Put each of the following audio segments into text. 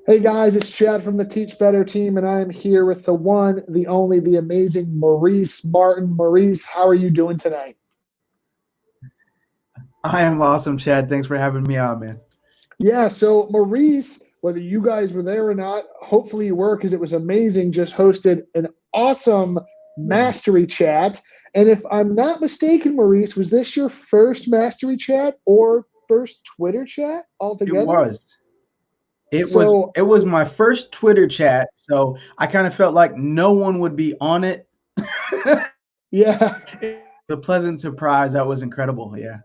Hey guys, it's Chad from the Teach Better team, and I am here with the one, the only, the amazing Maurice Martin. Maurice, how are you doing tonight? I am awesome, Chad. Thanks for having me on, man. Yeah, so Maurice, whether you guys were there or not, hopefully you were because it was amazing, just hosted an awesome mastery chat. And if I'm not mistaken, Maurice, was this your first mastery chat or first Twitter chat It altogether? was. It was So, it was my first Twitter chat, so I kind of felt like no one would be on it. yeah. It was a pleasant surprise. That was incredible. Yeah.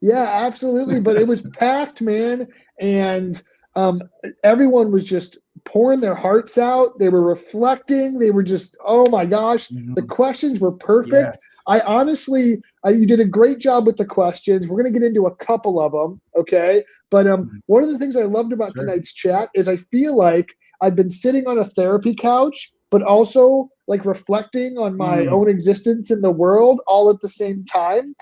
Yeah, absolutely. But it was packed, man. And um, everyone was just pouring their hearts out. They were reflecting. They were just, oh my gosh, the Mhm. questions were perfect. Yes. I honestly, you did a great job with the questions. We're going to get into a couple of them, okay? But Mhm. one of the things I loved about Sure. tonight's chat is I feel like I've been sitting on a therapy couch, but also like reflecting on my Mm. own existence in the world all at the same time.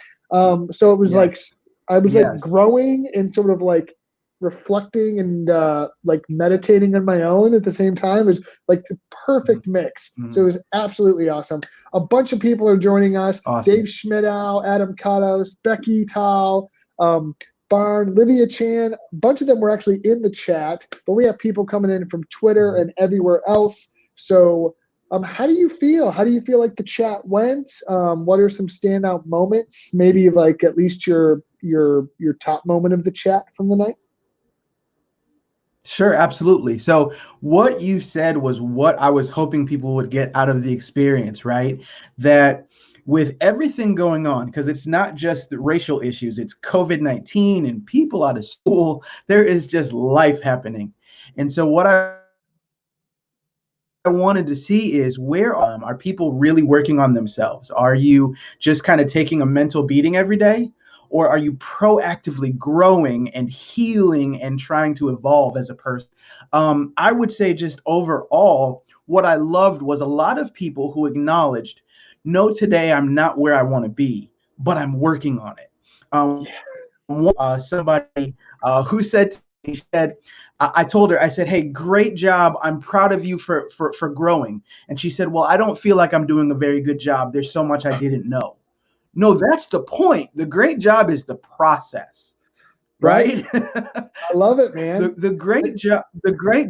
So it was like Yes. I was like Yes. growing and sort of like reflecting and like meditating on my own at the same time. It was like the Mhm. perfect mix. So it Mhm. was absolutely awesome. A bunch of people are joining us. Awesome. Dave Schmidow, Adam Katos, Becky Tal, um, Barn, Livia Chan. A bunch of them were actually in the chat, but we have people coming in from Twitter Mhm. and everywhere else. So how do you feel? How do you feel like the chat went? What are some standout moments? Maybe like at least your top moment of the chat from the night. Sure, absolutely. So, what you said was what I was hoping people would get out of the experience, right? That with everything going on, because it's not just the racial issues, it's COVID-19 and people out of school, there is just life happening. And so, what I wanted to see is where are people really working on themselves? Are you just kind of taking a mental beating every day? Or are you proactively growing and healing and trying to evolve as a person? I would say, just overall, what I loved was a lot of people who acknowledged, no, today I'm not where I want to be, but I'm working on it. Yeah. Somebody who said, he said, I told her, I said, hey, great job. I'm proud of you for growing. And she said, well, I don't feel like I'm doing a very good job. There's so much I didn't know. No, that's the point. The great job is the process, Right. right? I love it, man. The great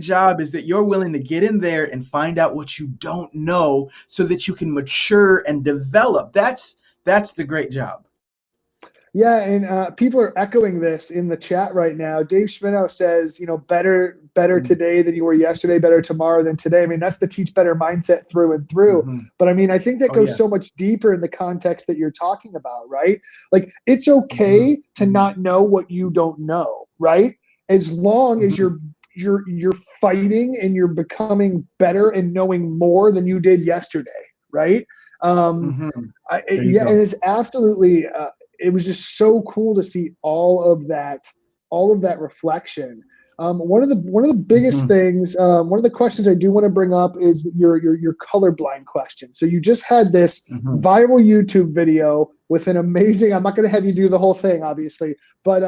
job is that you're willing to get in there and find out what you don't know so that you can mature and develop. That's the great job. Yeah, and people are echoing this in the chat right now. Dave Schmidow says, better today than you were yesterday, better tomorrow than today. I mean, that's the teach better mindset through and through. Mm-hmm. But I mean, I think that Oh goes yeah. so much deeper in the context that you're talking about, right? Like, it's Mm-hmm. okay to Mm-hmm. not know what you don't know, right? As long as Mm-hmm. you're fighting and you're becoming better and knowing more than you did yesterday, right? Um, Mm-hmm. There you yeah, and go. it's absolutely it was just so cool to see all of that reflection. One of the biggest Mm-hmm. things, one of the questions I do want to bring up is your colorblind question. So you just had this Mm-hmm. viral YouTube video with an amazing. I'm not going to have you do the whole thing, obviously, but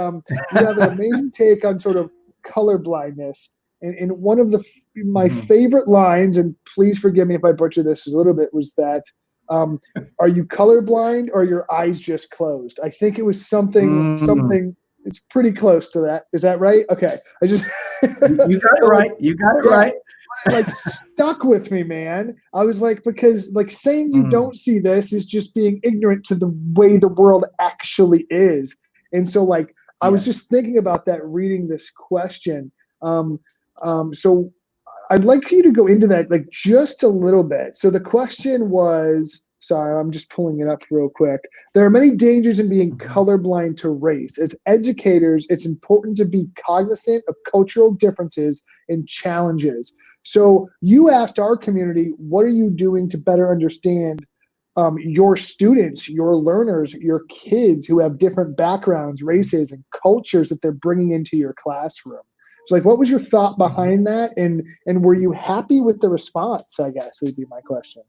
you have an amazing take on sort of color blindness. And one of my Mm-hmm. favorite lines, and please forgive me if I butcher this a little bit, was that um, are you colorblind or your eyes just closed? I think it was Mm. something. It's pretty close to that. Is that right? Okay. I just, You got it but like, right. You got it yeah, right. it like stuck with me, man. I was like, because like saying you Mm. don't see this is just being ignorant to the way the world actually is. And so, like, I was just Yes. thinking about that reading this question. Um, so I'd like for you to go into that like just a little bit. So the question was, sorry, I'm just pulling it up real quick. There are many dangers in being Mm-hmm. colorblind to race. As educators, it's important to be cognizant of cultural differences and challenges. So you asked our community, what are you doing to better understand your students, your learners, your kids who have different backgrounds, races, and cultures that they're bringing into your classroom? So, like, what was your thought Mm-hmm. behind that, and were you happy with the response? I guess would be my question.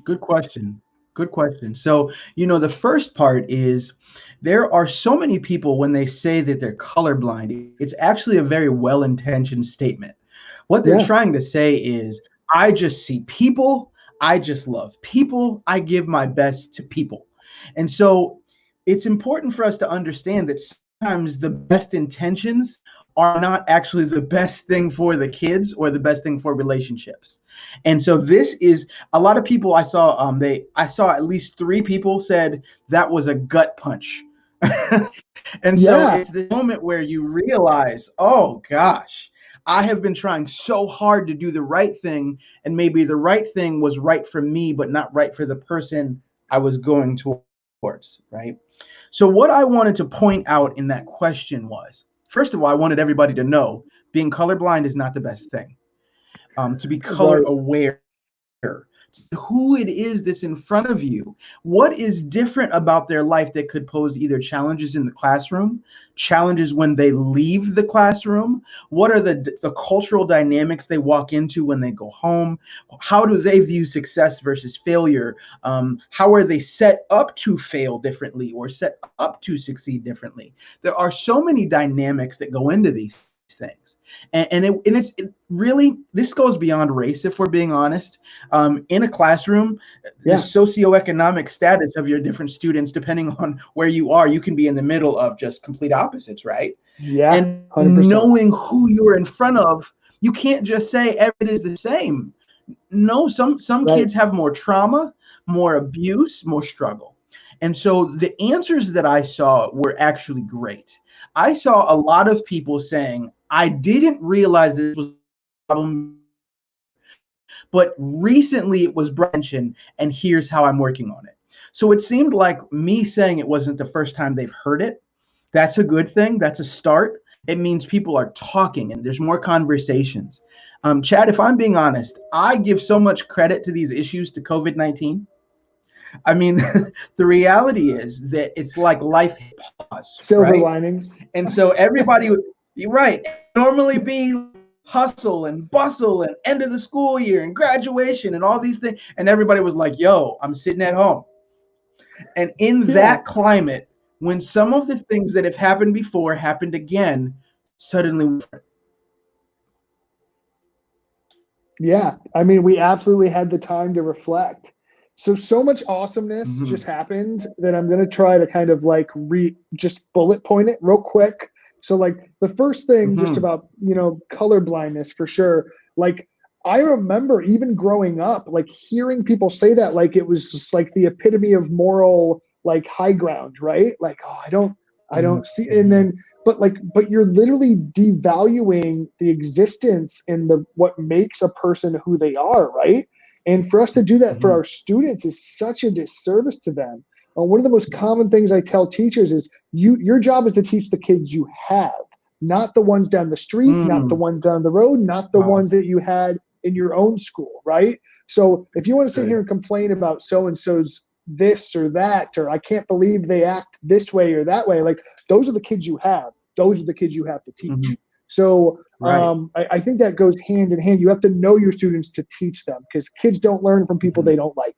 Good question. Good question. So, the first part is there are so many people when they say that they're colorblind, it's actually a very well intentioned statement. What they're Yeah. trying to say is, I just see people, I just love people, I give my best to people. And so it's important for us to understand that sometimes the best intentions are not actually the best thing for the kids or the best thing for relationships. And so this is, a lot of people I saw, I saw at least 3 people said that was a gut punch. And so Yeah. it's the moment where you realize, oh gosh, I have been trying so hard to do the right thing, and maybe the right thing was right for me, but not right for the person I was going towards, right? So, what I wanted to point out in that question was, first of all, I wanted everybody to know being colorblind is not the best thing. To be color Right. aware, who it is that's in front of you, what is different about their life that could pose either challenges in the classroom, challenges when they leave the classroom, what are the cultural dynamics they walk into when they go home, how do they view success versus failure, how are they set up to fail differently or set up to succeed differently. There are so many dynamics that go into these things, and really, this goes beyond race, if we're being honest. In a classroom, the Yeah. socioeconomic status of your different students, depending on where you are, you can be in the middle of just complete opposites, right? Yeah. And 100%. knowing who you're in front of, you can't just say everything is the same. No, some Right. kids have more trauma, more abuse, more struggle. And so the answers that I saw were actually great. I saw a lot of people saying, I didn't realize this was a problem, but recently it was brought attention, and here's how I'm working on it. So it seemed like me saying it wasn't the first time they've heard it. That's a good thing. That's a start. It means people are talking and there's more conversations. Chad, if I'm being honest, I give so much credit to these issues to COVID-19. I mean, the reality is that it's like life pause, Silver right? linings. And so everybody would, you're right, normally be hustle and bustle and end of the school year and graduation and all these things. And everybody was like, yo, I'm sitting at home. And in Yeah. that climate, when some of the things that have happened before happened again, suddenly. Yeah. I mean, we absolutely had the time to reflect. So much awesomeness Mm-hmm. just happened that I'm going to try to kind of like just bullet point it real quick. So like the first thing just Mm-hmm. about, color blindness for sure. Like I remember even growing up, like hearing people say that, like it was just like the epitome of moral, like high ground, right? Like, oh, I don't see. And Mm-hmm. then, but you're literally devaluing the existence and the what makes a person who they are, right? And for us to do that for Mm-hmm. our students is such a disservice to them. One of the most common things I tell teachers is your job is to teach the kids you have, not the ones down the street, not the Mm. ones down the road, not the Wow. ones that you had in your own school, right? So if you want to sit here Good. and complain about so and so's this or that, or I can't believe they act this way or that way, like those are the kids you have. Those are the kids you have to teach. Mm-hmm. So Right. I think that goes hand in hand. You have to know your students to teach them because kids don't learn from people Mm-hmm. they don't like.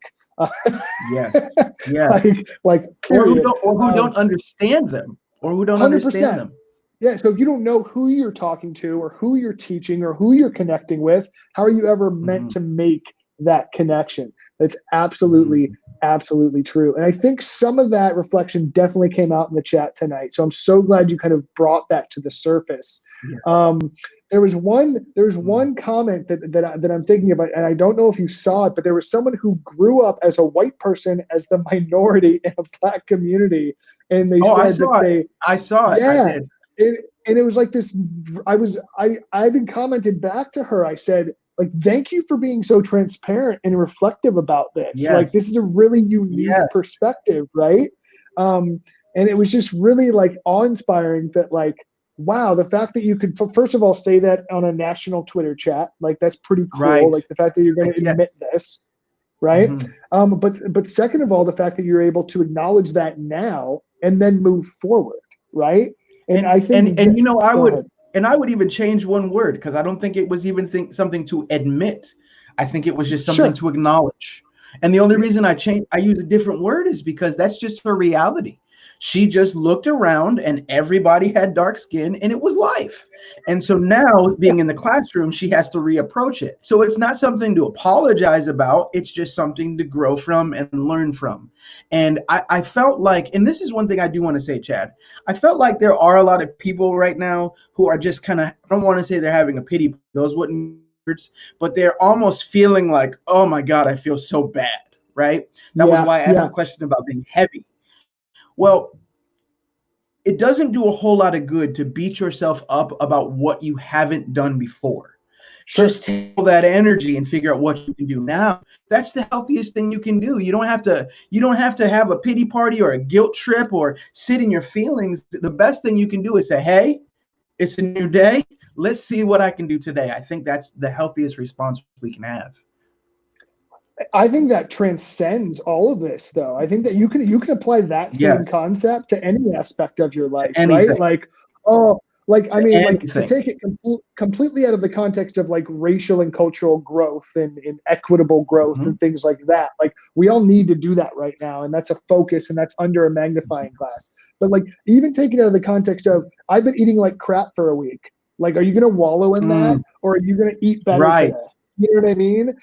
Yes. Yes. like Or who period. don't, or who don't understand them, or who don't understand 100%. them. Yeah. So if you don't know who you're talking to or who you're teaching or who you're connecting with, how are you ever meant Mm-hmm. to make that connection? That's absolutely, Mm-hmm. absolutely true. And I think some of that reflection definitely came out in the chat tonight. So I'm so glad you kind of brought that to the surface. Yeah. Um, there was Mm-hmm. one comment that I'm thinking about, and I don't know if you saw it, but there was someone who grew up as a white person as the minority in a black community, and they Oh, I said that saw it. they I saw it. I yeah. did. And it was like this. I even commented back to her. I said, like, thank you for being so transparent and reflective about this. Like, Yes. this is a really unique Yes. perspective, right? And it was just really like awe-inspiring that, like, wow, the fact that you could, first of all, say that on a national Twitter chat, like, that's pretty cool. Right. Like, the fact that you're going Like, to admit yes. this, right? Mm-hmm. But second of all, the fact that you're able to acknowledge that now and then move forward, right? And And I and think and that, you know, go ahead. I would even change one word, because I don't think it was even something to admit. I think it was just something Sure. to acknowledge. And the only reason I use a different word is because that's just her reality. She just looked around and everybody had dark skin and it was life. And so now being in the classroom, she has to reapproach it. So it's not something to apologize about. It's just something to grow from and learn from. And I felt like, and this is one thing I do want to say, Chad, I felt like there are a lot of people right now who are just kind of, I don't want to say they're having a pity, those wouldn't, but they're almost feeling like, oh my God, I feel so bad, right? That was Yeah, why I asked yeah, the question about being heavy. Well, it doesn't do a whole lot of good to beat yourself up about what you haven't done before. sure. Just take all that energy and figure out what you can do now. That's the healthiest thing you can do. You don't have to have a pity party or a guilt trip or sit in your feelings. The best thing you can do is say, hey, it's a new day. Let's see what I can do today. I think that's the healthiest response we can have. I think that transcends all of this, though. I think that you can apply that same Yes, concept to any aspect of your to life, right? anything, Like, oh, like I to mean, like to anything. take it completely out of the context of like racial and cultural growth and equitable growth Mhm. and things like that. Like, we all need to do that right now, and that's a focus, and that's under a magnifying glass. But like, even take it out of the context of I've been eating like crap for a week. Like, are you going to wallow in that, Mm, or are you going to eat better right. today? You know what I mean?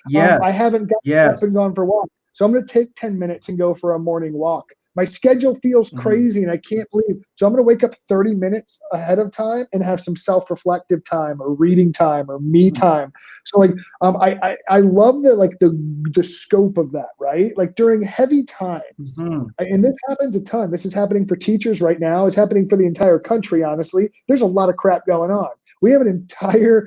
I Yes. haven't gotten up and Yes. gone for walks. So I'm going to take 10 minutes and go for a morning walk. My schedule feels Mhm. crazy and I can't believe. So I'm going to wake up 30 minutes ahead of time and have some self-reflective time or reading time or me Mm, time. So like I love the scope of that, right? Like during heavy times. mhm. And this happens a ton. This is happening for teachers right now. It's happening for the entire country, honestly. There's a lot of crap going on. We have an entire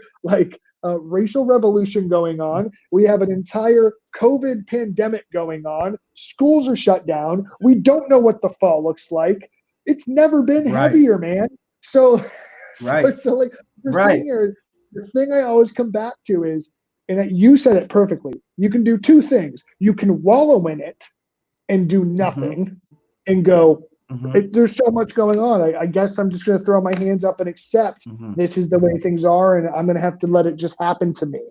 racial revolution going on. We have an entire COVID pandemic going on. Schools are shut down. We don't know what the fall looks like. It's never been Right. heavier, man. So, so, Right. so like we're Right. sitting here. The thing I always come back to is, and you said it perfectly. You can do two things. You can wallow in it and do Mhm. nothing, and go, Mhm. there's so much going on. I guess I'm just going to throw my hands up and accept Mhm. this is the way things are, and I'm going to have to let it just happen to me.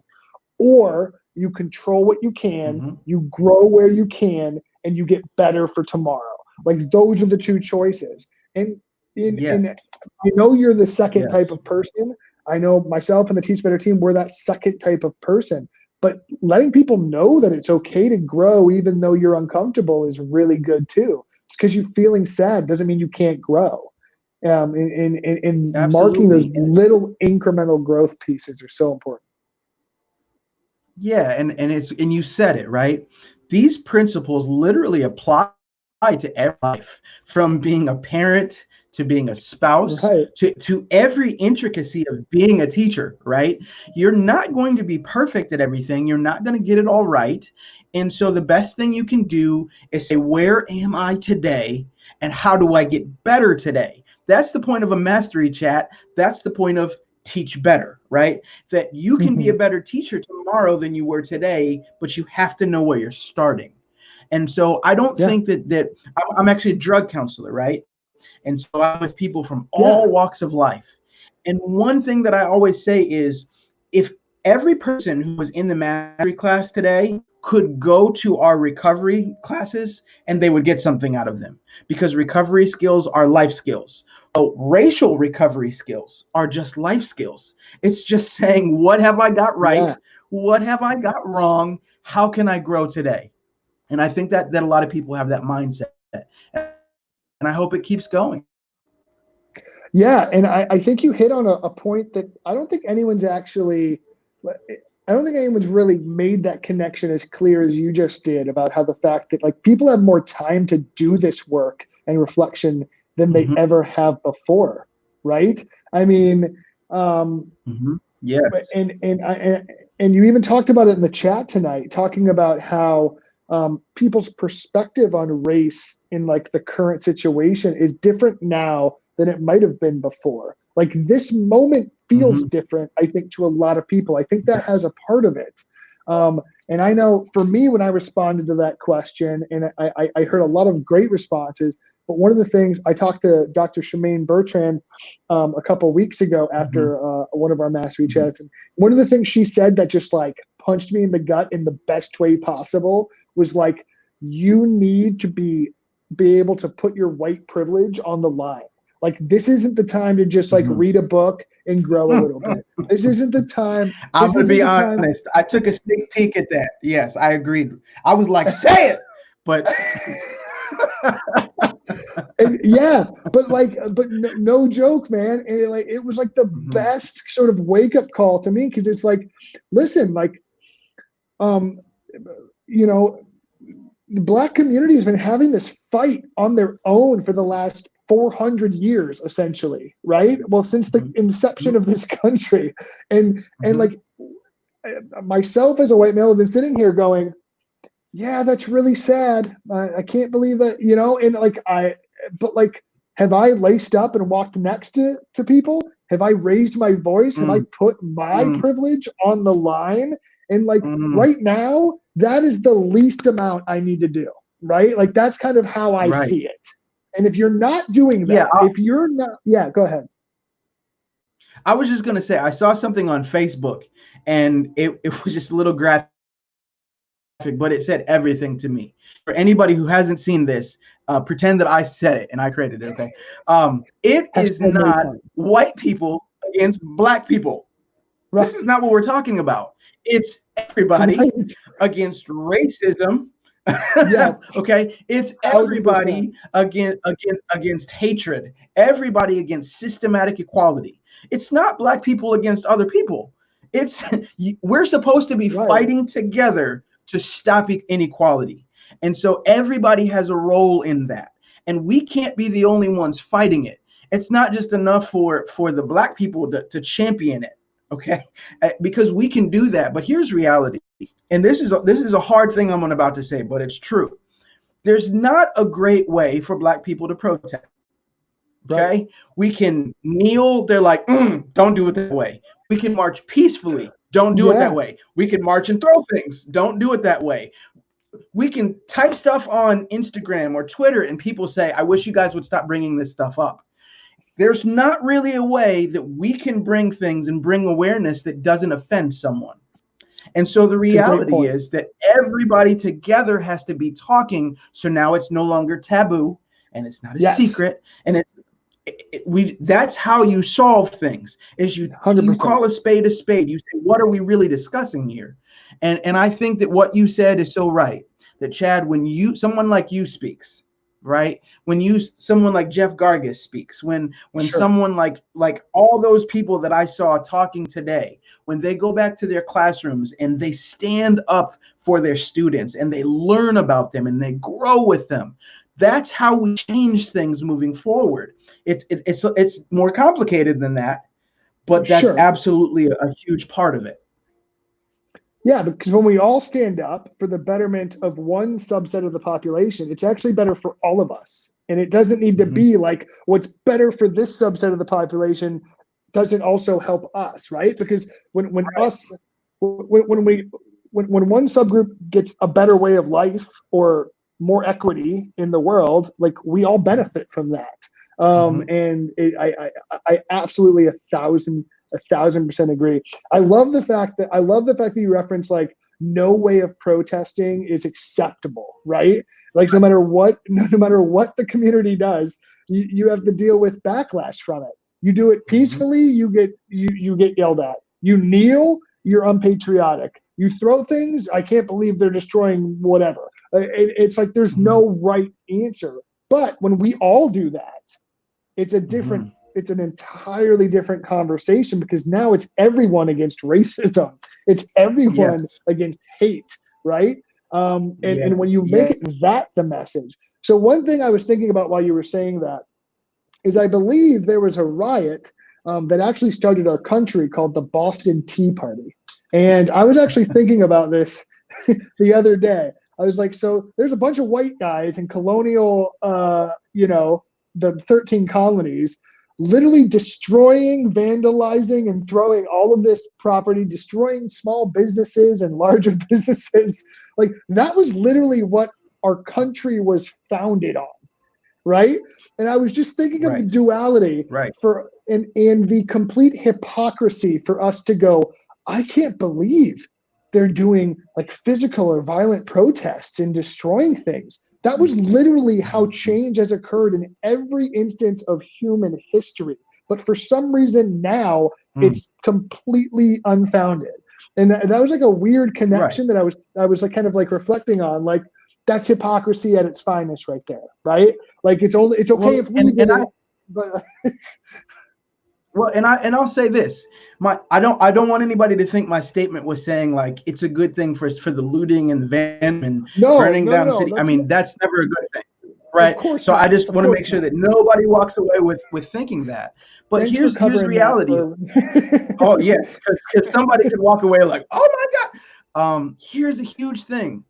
Or you control what you can, Mhm. you grow where you can, and you get better for tomorrow. Like those are the two choices. And in Yes. I know you're the second type Yes. of person. I know myself and the Teach Better team, we're that second type of person. But letting people know that it's okay to grow even though you're uncomfortable is really good too. It's because you're feeling sad doesn't mean you can't grow. And marking those Absolutely. little incremental growth pieces are so important. Yeah, and you said it, right? These principles literally apply to every life, from being a parent to being a spouse Right. to every intricacy of being a teacher, right? You're not going to be perfect at everything. You're not going to get it all right. And so the best thing you can do is say, where am I today? And how do I get better today? That's the point of a mastery chat. That's the point of teach better, right? That you can be a Mm-hmm. better teacher tomorrow than you were today, but you have to know where you're starting. And so I don't Yeah. think that I'm actually a drug counselor, right? And so I'm with people from all Yeah. walks of life. And one thing that I always say is, if every person who was in the mastery class today could go to our recovery classes and they would get something out of them, because recovery skills are life skills. Oh, racial recovery skills are just life skills. It's just saying, what have I got Yeah. right? What have I got wrong? How can I grow today? And I think that a lot of people have that mindset. And I hope it keeps going. Yeah. And I think you hit on a point that I don't think anyone's really made that connection as clear as you just did about how the fact that like people have more time to do this work and reflection than they Mm-hmm, ever have before. Right. I mean, mm-hmm. Yes. and you even talked about it in the chat tonight, talking about how people's perspective on race in like the current situation is different now than it might have been before. Like this moment feels Mm-hmm. different, I think, to a lot of people. I think that has Yes. a part of it. And I know for me, when I responded to that question, and I heard a lot of great responses, but one of the things I talked to Dr. Shemaine Bertrand a couple of weeks ago Mm-hmm, after one of our mastery mm-hmm, chats, and one of the things she said that just like punched me in the gut in the best way possible was like, you need to be be able to put your white privilege on the line. Like, this isn't the time to just like Mhm. read a book and grow a little bit. This isn't the time. I'm This gonna isn't be the time. honest. I took a sneak peek at that. Yes, I agreed. I was like, say it, but And yeah, but no joke, man. And it was like the Mhm. best sort of wake up call to me, because it's like, listen, like, um, you know, the Black community has been having this fight on their own for the last 400 years, essentially, right? Well, since the Mhm. inception of this country, and Mhm. like, myself as a white male have been sitting here going, yeah, that's really sad. I can't believe that, and like but like, have I laced up and walked next to people? Have I raised my voice? Have I Mm, put my mm, privilege on the line? And like, mm. right now, that is the least amount I need to do, right? Like, that's kind of how I Right. see it. And if you're not doing Yeah, that, if you're not, yeah, go ahead. I was just gonna say I saw something on Facebook, and it was just a little graphic, but it said everything to me. For anybody who hasn't seen this, pretend that I said it and I created it. Okay, it is Hashtag no not time. white people against black people. Right. This is not what we're talking about. It's everybody Right. against racism. Yes. Okay, it's 1,000%. everybody against hatred. Everybody against systematic equality. It's not black people against other people. It's we're supposed to be Right. fighting together to stop inequality. And so everybody has a role in that. And we can't be the only ones fighting it. It's not just enough for the black people to champion it, okay? Because we can do that. But here's reality. And this is a hard thing I'm about to say, but it's true. There's not a great way for black people to protest. Right. Okay, we can kneel. They're like, don't do it that way. We can march peacefully. Don't do it that Yeah. way. We can march and throw things. Don't do it that way. We can type stuff on Instagram or Twitter, and people say, I wish you guys would stop bringing this stuff up. There's not really a way that we can bring things and bring awareness that doesn't offend someone. And so the It's a great reality point. is that everybody together has to be talking. So now it's no longer taboo, and it's not a Yes. secret, and we that's how you solve things. Is you 100%. call a spade a spade. You say, what are we really discussing here? And I think that what you said is so right. That Chad, when someone like you speaks, right? When someone like Jeff Gargas speaks, when Sure. someone like all those people that I saw talking today, when they go back to their classrooms and they stand up for their students and they learn about them and they grow with them, that's how we change things moving forward. It's more complicated than that, but that's Sure. absolutely a huge part of it. Yeah, because when we all stand up for the betterment of one subset of the population, it's actually better for all of us. And it doesn't need to Mhm. be like, what's better for this subset of the population doesn't also help us, right? Because when one subgroup gets a better way of life or more equity in the world, like, we all benefit from that. Mhm. And I absolutely 1,000% agree. I love the fact that you reference, like, no way of protesting is acceptable, right? Like, no matter what the community does, you have to deal with backlash from it. You do it Mhm. peacefully, you get yelled at. You kneel, you're unpatriotic. You throw things, I can't believe they're destroying whatever. It's like there's Mhm. no right answer. But when we all do that, it's a different Mhm. it's an entirely different conversation, because now it's everyone against racism. It's everyone Yes. against hate, right? And when Yes. you make it Yes. that the message. So one thing I was thinking about while you were saying that is, I believe there was a riot that actually started our country called the Boston Tea Party. And I was actually thinking about this the other day. I was like, so there's a bunch of white guys in colonial, the 13 colonies, literally destroying, vandalizing, and throwing all of this property, destroying small businesses and larger businesses. Like, that was literally what our country was founded on, right? And I was just thinking of the Right. duality Right. and the complete hypocrisy for us to go, I can't believe they're doing like physical or violent protests and destroying things. That was literally how change has occurred in every instance of human history. But for some reason now Mm, it's completely unfounded. And that was like a weird right. connection that I was like kind of like reflecting on. Like that's hypocrisy at its finest right there, right? Like it's okay Well, if we did it, but I'll say this. I don't want anybody to think my statement was saying like it's a good thing for the looting and vandalism and no, burning no, no, down no. city. I mean, that's never a good thing. Of Right. course So I not. just Of want to course make sure not. that nobody walks away with thinking that. But Thanks for here's covering that reality. for Oh yes, because somebody could walk away like, oh my God. Here's a huge thing.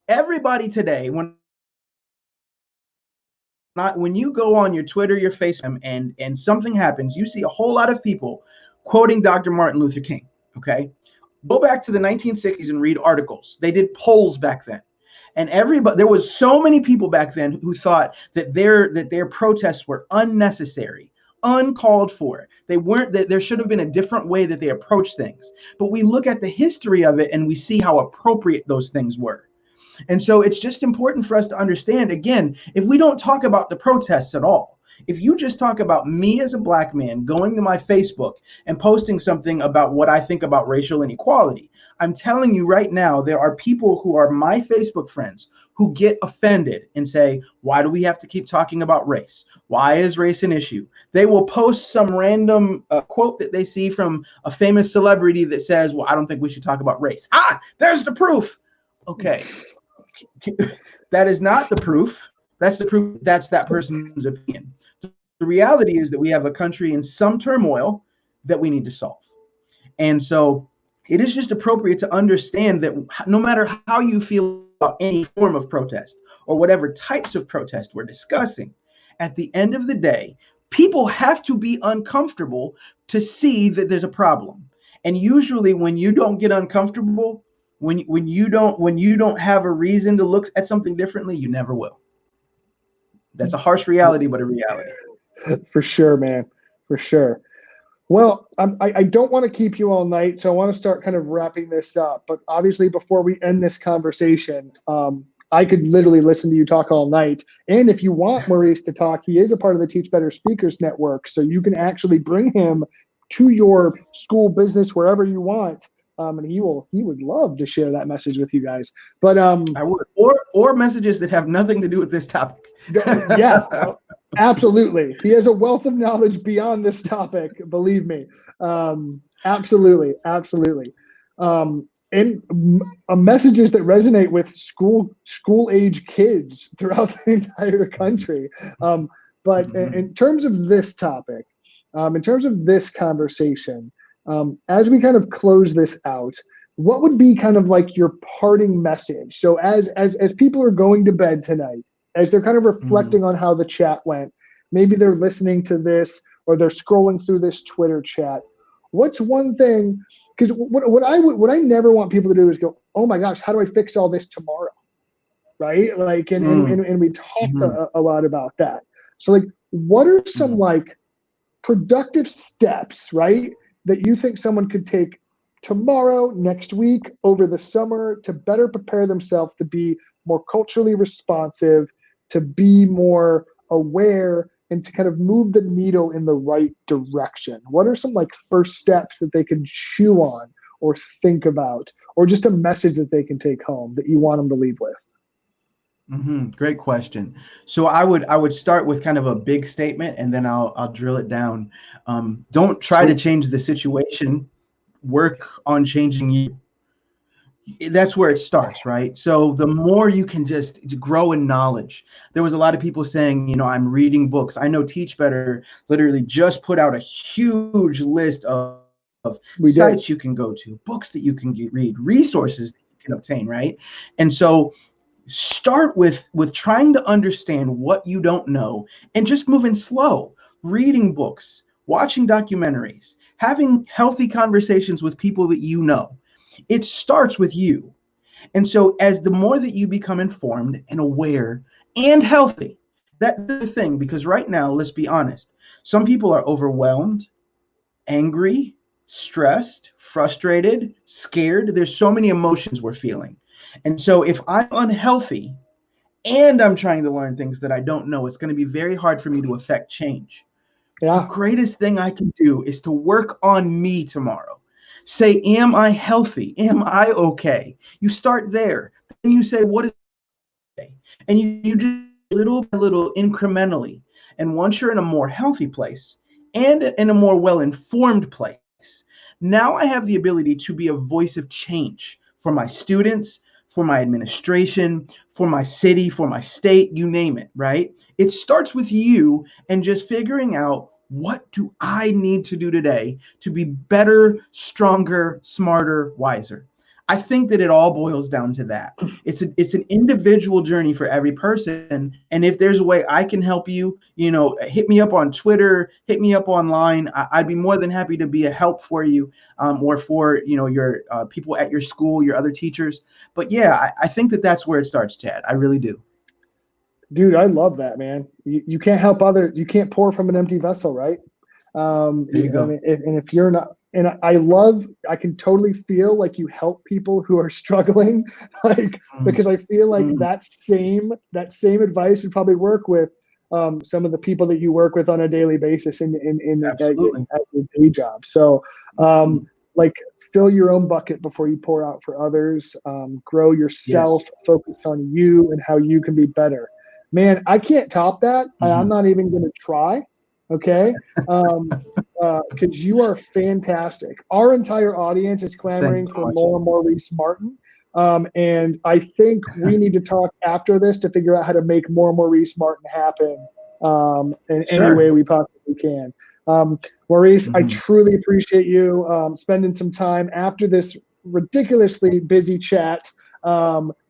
Everybody today, when you go on your Twitter, your Facebook, and something happens, you see a whole lot of people quoting Dr. Martin Luther King. Okay, go back to the 1960s and read articles. They did polls back then, and everybody there was so many people back then who thought that their protests were unnecessary, uncalled for. They weren't that there should have been a different way that they approached things. But we look at the history of it and we see how appropriate those things were. And so it's just important for us to understand again, if we don't talk about the protests at all, if you just talk about me as a black man going to my Facebook and posting something about what I think about racial inequality, I'm telling you right now, there are people who are my Facebook friends who get offended and say, why do we have to keep talking about race? Why is race an issue? They will post some random quote that they see from a famous celebrity that says, well, I don't think we should talk about race. Ah, there's the proof. Okay, that is not the proof. That's the proof that's that person's opinion. The reality is that we have a country in some turmoil that we need to solve. And so it is just appropriate to understand that no matter how you feel about any form of protest or whatever types of protest we're discussing, at the end of the day, people have to be uncomfortable to see that there's a problem. And usually when you don't get uncomfortable, when you don't have a reason to look at something differently, you never will. That's a harsh reality, but a reality. for sure, man, for sure. Well, I don't want to keep you all night, so I want to start kind of wrapping this up. But obviously, before we end this conversation, I could literally listen to you talk all night. And if you want Maurice to talk, he is a part of the Teach Better Speakers Network, so you can actually bring him to your school, business, wherever you want, and he would love to share that message with you guys. But I would, or messages that have nothing to do with this topic. yeah, absolutely. He has a wealth of knowledge beyond this topic, believe me. Absolutely, absolutely. And messages that resonate with school age kids throughout the entire country. But in terms of this topic, in terms of this conversation, as we kind of close this out, what would be kind of like your parting message? So as people are going to bed tonight, as they're kind of reflecting on how the chat went, maybe they're listening to this or they're scrolling through this Twitter chat. What's one thing? Because what I never want people to do is go, oh my gosh, how do I fix all this tomorrow? Right? Like, and we talked a lot about that. So like, what are some like productive steps, right, that you think someone could take tomorrow, next week, over the summer to better prepare themselves to be more culturally responsive, to be more aware, and to kind of move the needle in the right direction? What are some like first steps that they can chew on or think about, or just a message that they can take home that you want them to leave with? Great question. So I would start with kind of a big statement, and then I'll drill it down. Don't try to Sweet. change the situation. Work on changing you. That's where it starts, right? So the more you can just grow in knowledge. There was a lot of people saying, I'm reading books. I know Teach Better literally just put out a huge list of We did. sites you can go to, books that you can read, resources that you can obtain, right? And so start with trying to understand what you don't know and just moving slow, reading books, watching documentaries, having healthy conversations with people that you know. It starts with you. And so as the more that you become informed and aware and healthy, that's the thing, because right now, let's be honest, some people are overwhelmed, angry, stressed, frustrated, scared. There's so many emotions we're feeling. And so if I'm unhealthy and I'm trying to learn things that I don't know, it's going to be very hard for me to affect change. The Yeah. greatest thing I can do is to work on me tomorrow. Say, am I healthy? Am I okay? You start there. Then you say, what is okay? And you just little by little incrementally. And once you're in a more healthy place and in a more well-informed place, now I have the ability to be a voice of change for my students, for my administration, for my city, for my state, you name it, right? It starts with you and just figuring out, what do I need to do today to be better, stronger, smarter, wiser? I think that it all boils down to that. It's an individual journey for every person. And if there's a way I can help you, hit me up on Twitter, hit me up online. I'd be more than happy to be a help for you, or for your people at your school, your other teachers. But yeah, I think that that's where it starts, Chad. I really do. Dude, I love that, man. You can't help others. You can't pour from an empty vessel, right? There you I go. mean, and if you're not, and I can totally feel like you help people who are struggling, like, Mm, because I feel like mm, that same advice would probably work with some of the people that you work with on a daily basis absolutely. at your day job. So, Mm, like, fill your own bucket before you pour out for others. Grow yourself, yes. focus on you and how you can be better. Man, I can't top that. I'm Hmm. not even going to try. Okay. Um, because you are fantastic. Our entire audience is Thank you clamoring so for much. more Maurice Martin. And I think we need to talk after this to figure out how to make more Maurice Martin happen in any Sure. way we possibly can. Maurice, I Hmm. truly appreciate you spending some time after this ridiculously busy chat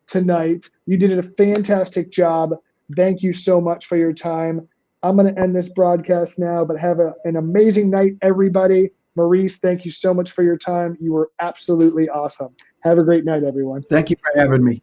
tonight. You did a fantastic job. Thank you so much for your time. I'm going to end this broadcast now, but have an amazing night, everybody. Maurice, thank you so much for your time. You were absolutely awesome. Have a great night, everyone. Thank you for having me.